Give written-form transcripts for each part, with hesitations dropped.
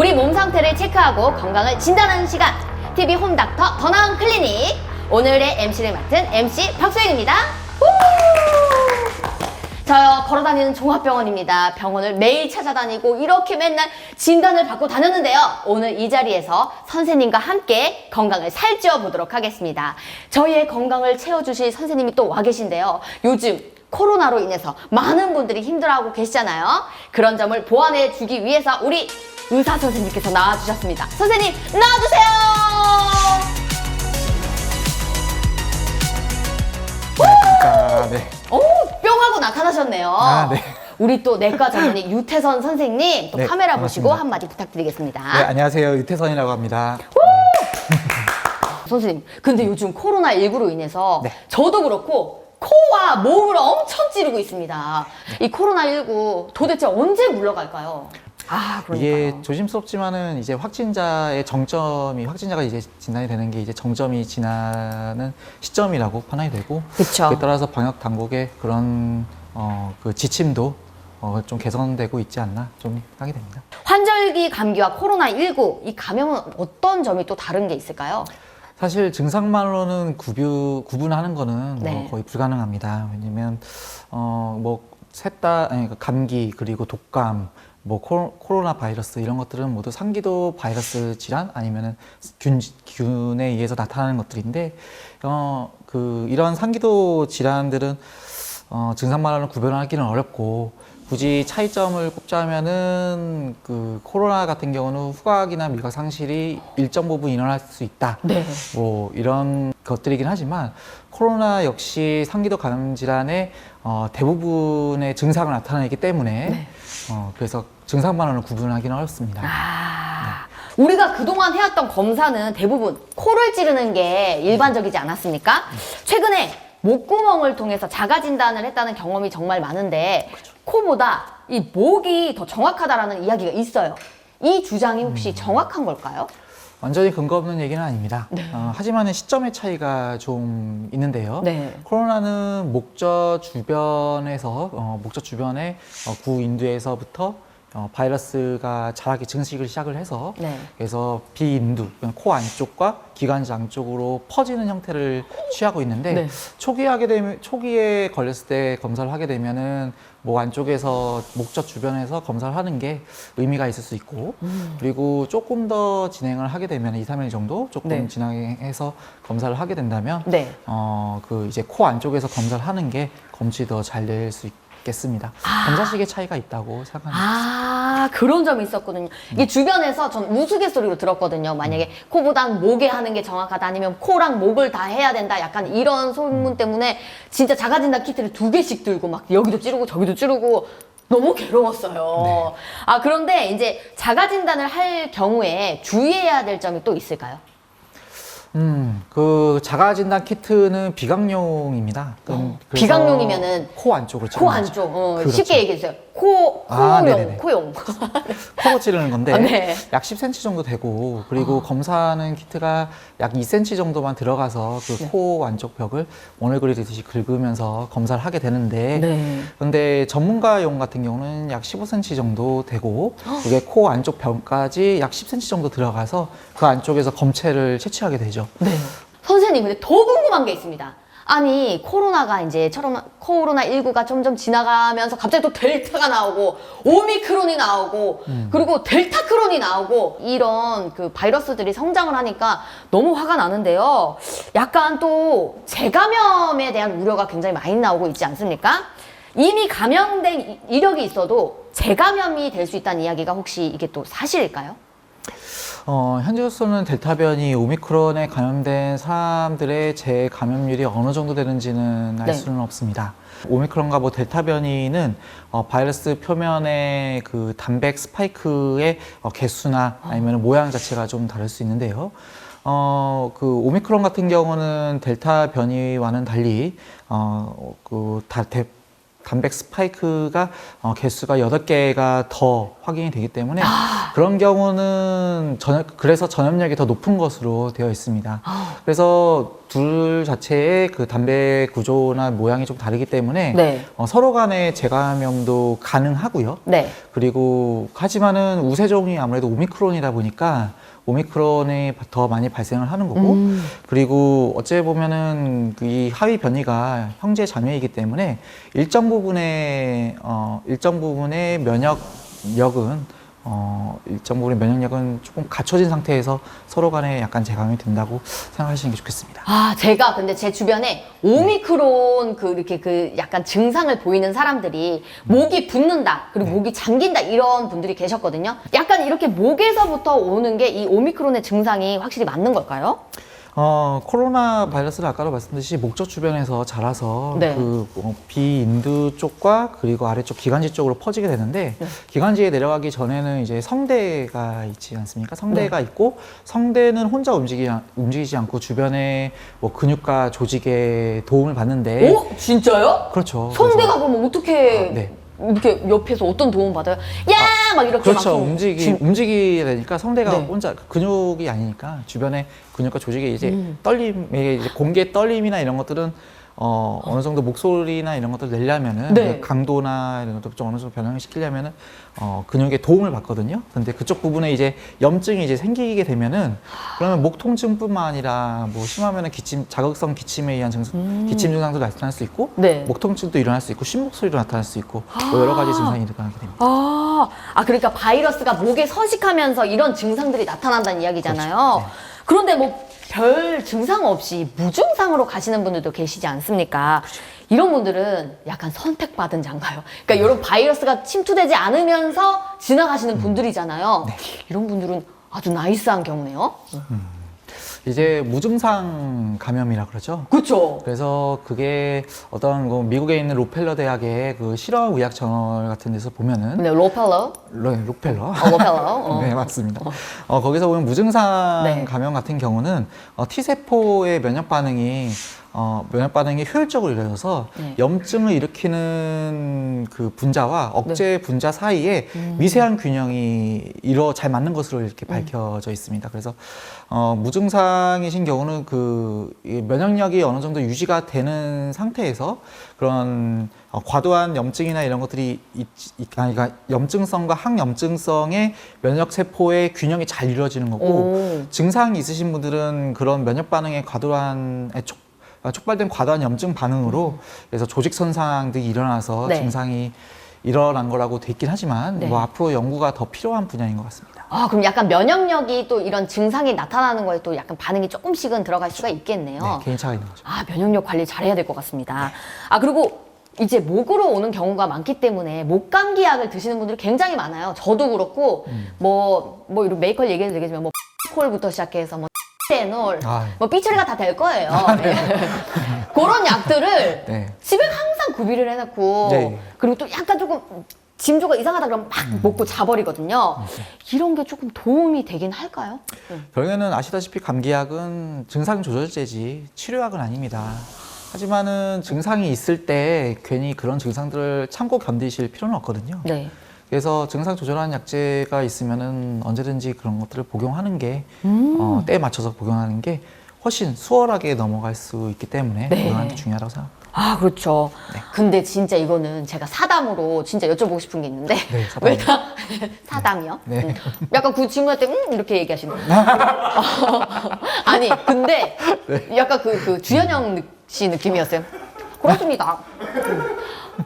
우리 몸 상태를 체크하고 건강을 진단하는 시간, TV 홈닥터 더 나은 클리닉. 오늘의 MC를 맡은 MC 박소영입니다. 저요, 걸어다니는 종합병원입니다. 병원을 매일 찾아다니고 이렇게 맨날 진단을 받고 다녔는데요. 오늘 이 자리에서 선생님과 함께 건강을 살찌워 보도록 하겠습니다. 저희의 건강을 채워주실 선생님이 또 와 계신데요. 요즘 코로나로 인해서 많은 분들이 힘들어하고 계시잖아요. 그런 점을 보완해 주기 위해서 우리 의사 선생님께서 나와주셨습니다. 선생님, 나와주세요! 네. 오, 뿅 하고 나타나셨네요. 아, 네. 우리 또 내과 전문의 유태선 선생님, 또 네, 카메라 보시고 반갑습니다. 한마디 부탁드리겠습니다. 네, 안녕하세요. 유태선이라고 합니다. 선생님, 근데 요즘 코로나19로 인해서 네. 저도 그렇고 코와 목을 엄청 찌르고 있습니다. 이 코로나19 도대체 언제 물러갈까요? 아, 그러니까요. 이게 조심스럽지만은 이제 확진자가 이제 진단이 되는 게 이제 정점이 지나는 시점이라고 판단이 되고, 그쵸. 그에 따라서 방역 당국의 그런 그 지침도 좀 개선되고 있지 않나 좀 하게 됩니다. 환절기 감기와 코로나19 이 감염은 어떤 점이 또 다른 게 있을까요? 사실 증상만으로는 구분하는 거는 네. 뭐 거의 불가능합니다. 왜냐면 뭐 셋 다 감기 그리고 독감 뭐 코로나 바이러스 이런 것들은 모두 상기도 바이러스 질환 아니면은 균에 의해서 나타나는 것들인데 이런 상기도 질환들은 증상만으로는 구별하기는 어렵고, 굳이 차이점을 꼽자면은 그 코로나 같은 경우는 후각이나 미각 상실이 일정 부분 일어날 수 있다. 네. 뭐 이런 것들이긴 하지만 코로나 역시 상기도 감염 질환의 대부분의 증상을 나타내기 때문에 네. 그래서 증상만으로는 구분하기는 어렵습니다. 우리가 그동안 해왔던 검사는 대부분 코를 찌르는 게 일반적이지 않았습니까? 최근에 목구멍을 통해서 자가 진단을 했다는 경험이 정말 많은데, 코보다 이 목이 더 정확하다라는 이야기가 있어요. 이 주장이 혹시 정확한 걸까요? 완전히 근거 없는 얘기는 아닙니다. 네. 하지만 시점의 차이가 좀 있는데요. 네. 코로나는 목젖 주변의 구인두에서부터 바이러스가 자라기 증식을 시작을 해서 네. 그래서 비인두, 코 안쪽과 기관지 안쪽으로 퍼지는 형태를 취하고 있는데, 네. 초기에 걸렸을 때 검사를 하게 되면은 목 안쪽에서 목젖 주변에서 검사를 하는 게 의미가 있을 수 있고, 그리고 조금 더 진행을 하게 되면 2, 3일 정도 조금 네. 진행해서 검사를 하게 된다면 네. 이제 코 안쪽에서 검사를 하는 게 검출이 더 잘 될 수 있겠습니다. 검사식의 차이가 있다고 생각합니다. 아, 그런 점이 있었거든요. 이게 주변에서 전 우스갯소리로 들었거든요. 만약에 코보단 목에 하는 게 정확하다, 아니면 코랑 목을 다 해야 된다, 약간 이런 소문 때문에 진짜 자가진단 키트를 2개씩 들고 막 여기도 찌르고 저기도 찌르고 너무 괴로웠어요. 네. 아, 그런데 이제 자가진단을 할 경우에 주의해야 될 점이 또 있을까요? 그 자가진단 키트는 비강용입니다. 그래서 비강용이면은 코 안쪽을 코 찌르는 안쪽, 거죠. 그렇죠. 쉽게 얘기해주세요. 코용, 네네네. 코용. 코로 찌르는 건데 네. 약 10cm 정도 되고, 그리고 검사하는 키트가 약 2cm 정도만 들어가서 그 코 안쪽 벽을 오늘 그리듯이 긁으면서 검사를 하게 되는데, 네. 근데 전문가용 같은 경우는 약 15cm 정도 되고, 이게 코 안쪽 벽까지 약 10cm 정도 들어가서 그 안쪽에서 검체를 채취하게 되죠. 네. 선생님, 근데 더 궁금한 게 있습니다. 아니, 코로나19가 점점 지나가면서 갑자기 또 델타가 나오고, 오미크론이 나오고, 그리고 델타크론이 나오고, 이런 그 바이러스들이 성장을 하니까 너무 화가 나는데요. 약간 또 재감염에 대한 우려가 굉장히 많이 나오고 있지 않습니까? 이미 감염된 이력이 있어도 재감염이 될 수 있다는 이야기가 혹시 이게 또 사실일까요? 현재로서는 델타 변이 오미크론에 감염된 사람들의 재감염률이 어느 정도 되는지는 알 네. 수는 없습니다. 오미크론과 뭐 델타 변이는 바이러스 표면의 그 단백 스파이크의 개수나 아니면 모양 자체가 좀 다를 수 있는데요. 그 오미크론 같은 경우는 델타 변이와는 달리 단백 스파이크가 개수가 8개가 더 확인이 되기 때문에 그런 경우는 그래서 전염력이 더 높은 것으로 되어 있습니다. 그래서 둘 자체의 그 담배 구조나 모양이 좀 다르기 때문에 네. 서로 간의 재감염도 가능하고요. 네. 그리고 하지만은 우세종이 아무래도 오미크론이다 보니까 오미크론이 더 많이 발생을 하는 거고, 그리고 어째 보면은 이 하위 변이가 형제 자매이기 때문에 일정 부분의 면역력은 조금 갖춰진 상태에서 서로 간에 약간 재감이 된다고 생각하시는 게 좋겠습니다. 아, 제가 근데 제 주변에 오미크론 이렇게 약간 증상을 보이는 사람들이 목이 붓는다, 그리고 목이 잠긴다 이런 분들이 계셨거든요. 약간 이렇게 목에서부터 오는 게 이 오미크론의 증상이 확실히 맞는 걸까요? 코로나 바이러스는 아까도 말씀드렸듯이 목젖 주변에서 자라서 네. 비인두 쪽과 그리고 아래쪽 기관지 쪽으로 퍼지게 되는데, 기관지에 내려가기 전에는 이제 성대가 있지 않습니까? 성대가 있고, 성대는 혼자 움직이지 않고 주변에 뭐 근육과 조직에 도움을 받는데. 오, 진짜요? 그렇죠. 성대가 그러면 어떻게 네. 이렇게 옆에서 어떤 도움 받아요? 야! 막 이렇게 그렇죠. 막 움직이게 되니까 성대가 네. 혼자 근육이 아니니까 주변에 근육과 조직에 이제 떨림에 이제 공기의 떨림이나 이런 것들은 어느 정도 목소리나 이런 것들을 내려면은 네. 그 강도나 이런 것들 좀 어느 정도 변형을 시키려면은 근육의 도움을 받거든요. 근데 그쪽 부분에 이제 염증이 이제 생기게 되면은, 그러면 목 통증뿐만 아니라 뭐 심하면은 자극성 기침에 의한 기침 증상도 나타날 수 있고, 네. 목 통증도 일어날 수 있고, 쉰목소리도 나타날 수 있고, 뭐 여러 가지 증상이 일어나게 됩니다. 그러니까 바이러스가 목에 서식하면서 이런 증상들이 나타난다는 이야기잖아요. 그렇죠. 네. 그런데 뭐 별 증상 없이 무증상으로 가시는 분들도 계시지 않습니까? 그렇죠. 이런 분들은 약간 선택받은 자인가요? 그러니까 이런 바이러스가 침투되지 않으면서 지나가시는 분들이잖아요. 네. 이런 분들은 아주 나이스한 경우네요. 이제 무증상 감염이라 그러죠. 그렇죠. 그래서 그게 어떤 미국에 있는 로펠러 대학의 그 실험 의학 저널 같은 데서 보면은, 네, 로펠러. 로펠러. 로펠러. 네, 맞습니다. 거기서 보면 무증상 네. 감염 같은 경우는 T세포의 면역 반응이 효율적으로 이루어져서 네. 염증을 일으키는 그 분자와 억제 분자 사이에 미세한 균형이 잘 맞는 것으로 이렇게 밝혀져 있습니다. 그래서 무증상이신 경우는 이 면역력이 어느 정도 유지가 되는 상태에서 그런 과도한 염증이나 이런 것들이 그러니까 염증성과 항염증성의 면역 세포의 균형이 잘 이루어지는 거고, 증상이 있으신 분들은 그런 면역 반응의 촉발된 과도한 염증 반응으로 그래서 조직 손상 등이 일어나서 네. 증상이 일어난 거라고 돼 있긴 하지만, 네. 뭐 앞으로 연구가 더 필요한 분야인 것 같습니다. 그럼 약간 면역력이 또 이런 증상이 나타나는 거에 또 약간 반응이 조금씩은 들어갈 수가 있겠네요. 네, 개인차가 있는 거죠. 면역력 관리 잘해야 될 것 같습니다. 그리고 이제 목으로 오는 경우가 많기 때문에 목감기약을 드시는 분들이 굉장히 많아요. 저도 그렇고 뭐 이런 메이커를 얘기해도 되겠지만 뭐 콜부터 시작해서 뭐 에놀, 뭐 삐처리가 다 될 거예요. 네. 그런 약들을 네. 집에 항상 구비를 해놓고, 네. 그리고 또 약간 조금 징조가 이상하다 그러면 막 먹고 자버리거든요. 이런 게 조금 도움이 되긴 할까요? 결국에는 아시다시피 감기약은 증상 조절제지 치료약은 아닙니다. 하지만은 증상이 있을 때 괜히 그런 증상들을 참고 견디실 필요는 없거든요. 네. 그래서 증상 조절하는 약제가 있으면은 언제든지 그런 것들을 복용하는 게 때에 맞춰서 복용하는 게 훨씬 수월하게 넘어갈 수 있기 때문에 네. 복용하는 게 중요하다고 생각합니다. 그렇죠. 네. 근데 진짜 이거는 제가 사담으로 진짜 여쭤보고 싶은 게 있는데. 네, 사담. 사담이요? 네. 약간 그 질문할 때, 이렇게 얘기하시는 거예요. 아니, 근데 약간 그 주현영 씨 느낌이었어요. 그렇습니다.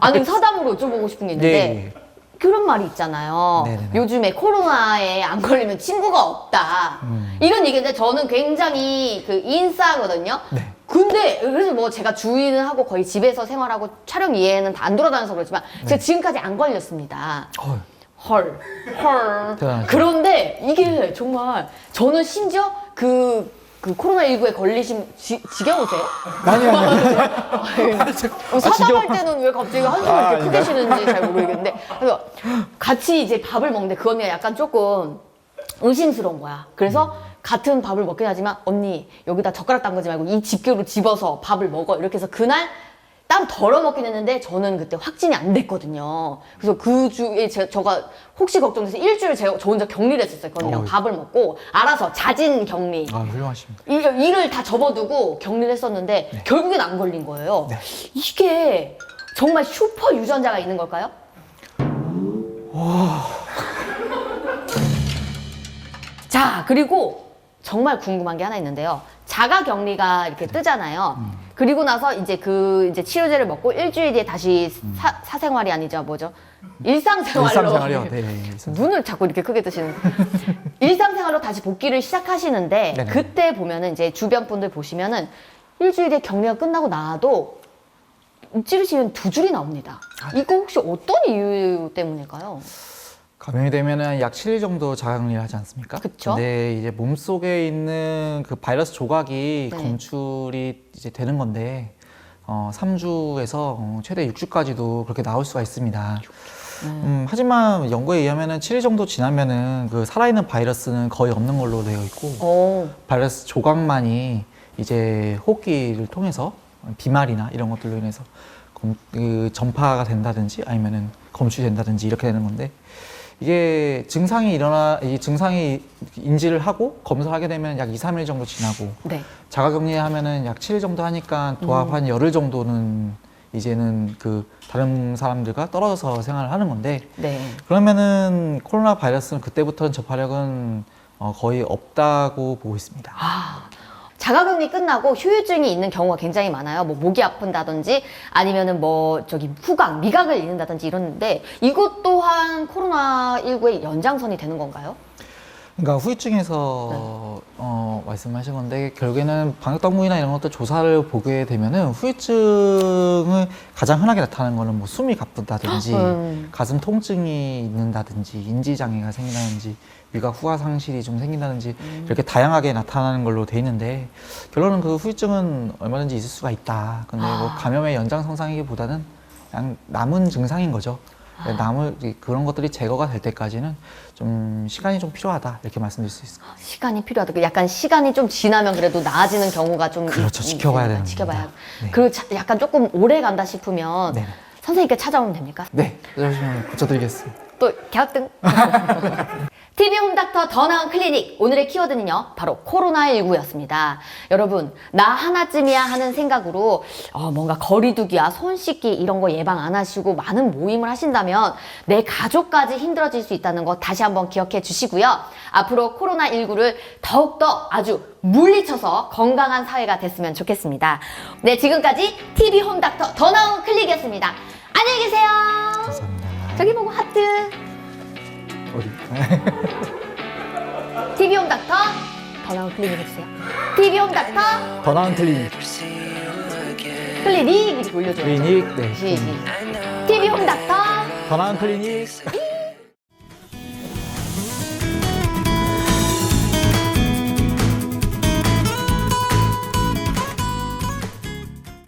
아니, 사담으로 여쭤보고 싶은 게 있는데. 네. 그런 말이 있잖아요. 네네네. 요즘에 코로나에 안 걸리면 친구가 없다. 이런 얘기인데 저는 굉장히 인싸거든요. 네. 근데 그래서 뭐 제가 주의는 하고 거의 집에서 생활하고 촬영 이외에는 다 안 돌아다녀서 그렇지만 제가 지금까지 안 걸렸습니다. 헐. 대단하죠. 그런데 이게 정말 저는 심지어 그 코로나19에 걸리신 지겨우세요? 아니요. 사담할 때는 왜 갑자기 한숨을 이렇게 크게 쉬는지 잘 모르겠는데. 그래서 같이 이제 밥을 먹는데 그건 약간 조금 의심스러운 거야. 그래서 같은 밥을 먹긴 하지만 언니 여기다 젓가락 담그지 말고 이 집게로 집어서 밥을 먹어. 이렇게 해서 그날 땀 덜어 먹긴 했는데 저는 그때 확진이 안 됐거든요. 그래서 그 주에 제가 혹시 걱정돼서 일주일 저 혼자 격리를 했었어요. 언니랑 어이. 밥을 먹고 알아서 자진 격리. 아, 훌륭하십니다. 일을 다 접어두고 격리를 했었는데 결국엔 안 걸린 거예요. 네. 이게 정말 슈퍼 유전자가 있는 걸까요? 자, 그리고 정말 궁금한 게 하나 있는데요. 자가 격리가 이렇게 뜨잖아요. 그리고 나서 이제 이제 치료제를 먹고 일주일 뒤에 다시 사생활이 아니죠. 뭐죠? 일상생활로. 일상생활이요. 네. 일상생활. 눈을 자꾸 이렇게 크게 뜨시는. 일상생활로 다시 복귀를 시작하시는데 네네. 그때 보면은 이제 주변 분들 보시면은 일주일 뒤에 격리가 끝나고 나도 찌르시면 2줄이 나옵니다. 이거 혹시 어떤 이유 때문일까요? 감염이 되면은 약 7일 정도 자가격리를 하지 않습니까? 그쵸. 근데 이제 몸속에 있는 그 바이러스 조각이 네. 검출이 이제 되는 건데 3주에서 최대 6주까지도 그렇게 나올 수가 있습니다. 하지만 연구에 의하면은 7일 정도 지나면은 그 살아있는 바이러스는 거의 없는 걸로 되어 있고 바이러스 조각만이 이제 호흡기를 통해서 비말이나 이런 것들로 인해서 그 전파가 된다든지 아니면은 검출된다든지 이렇게 되는 건데 이게 이 증상이 인지를 하고 검사를 하게 되면 약 2, 3일 정도 지나고 네. 자가격리 하면은 약 7일 정도 하니까 도합 한 열흘 정도는 이제는 그 다른 사람들과 떨어져서 생활을 하는 건데 네. 그러면은 코로나 바이러스는 그때부터는 접하력은 거의 없다고 보고 있습니다. 자가격리 끝나고 후유증이 있는 경우가 굉장히 많아요. 뭐 목이 아픈다든지 아니면은 뭐 후각, 미각을 잃는다든지 이러는데 이것 또한 코로나19의 연장선이 되는 건가요? 그러니까 후유증에서 말씀하신 건데 결국에는 방역당국이나 이런 것들 조사를 보게 되면은 후유증을 가장 흔하게 나타나는 거는 뭐 숨이 가쁘다든지 가슴 통증이 있는다든지 인지장애가 생긴다든지 위각 후각 상실이 좀 생긴다든지 이렇게 다양하게 나타나는 걸로 돼 있는데 결론은 그 후유증은 얼마든지 있을 수가 있다. 근데 뭐 감염의 연장선상이기보다는 그냥 남은 증상인 거죠. 그런 것들이 제거가 될 때까지는 좀 시간이 좀 필요하다 이렇게 말씀드릴 수 있습니다. 시간이 필요하다. 약간 시간이 좀 지나면 그래도 나아지는 경우가 좀 그렇죠. 지켜봐야 됩니다. 지켜봐야. 네. 그리고 약간 조금 오래 간다 싶으면 네. 선생님께 찾아오면 됩니까? 네, 고쳐드리겠습니다. 또 계약등. TV 홈닥터 더 나은 클리닉 오늘의 키워드는요 바로 코로나19였습니다. 여러분 나 하나쯤이야 하는 생각으로 뭔가 거리두기와 손 씻기 이런 거 예방 안 하시고 많은 모임을 하신다면 내 가족까지 힘들어질 수 있다는 거 다시 한번 기억해 주시고요. 앞으로 코로나19를 더욱더 아주 물리쳐서 건강한 사회가 됐으면 좋겠습니다. 네, 지금까지 TV 홈닥터 더 나은 클리닉이었습니다. 안녕히 계세요. 감사합니다. 저기 보고 하트. 어디? TV 홈닥터 더 나은 클리닉 해주세요. TV 홈닥터 더 나은 클리닉. 클리닉 이렇게 올려줘요. 클리닉. 네. TV 홈닥터 더 나은 클리닉.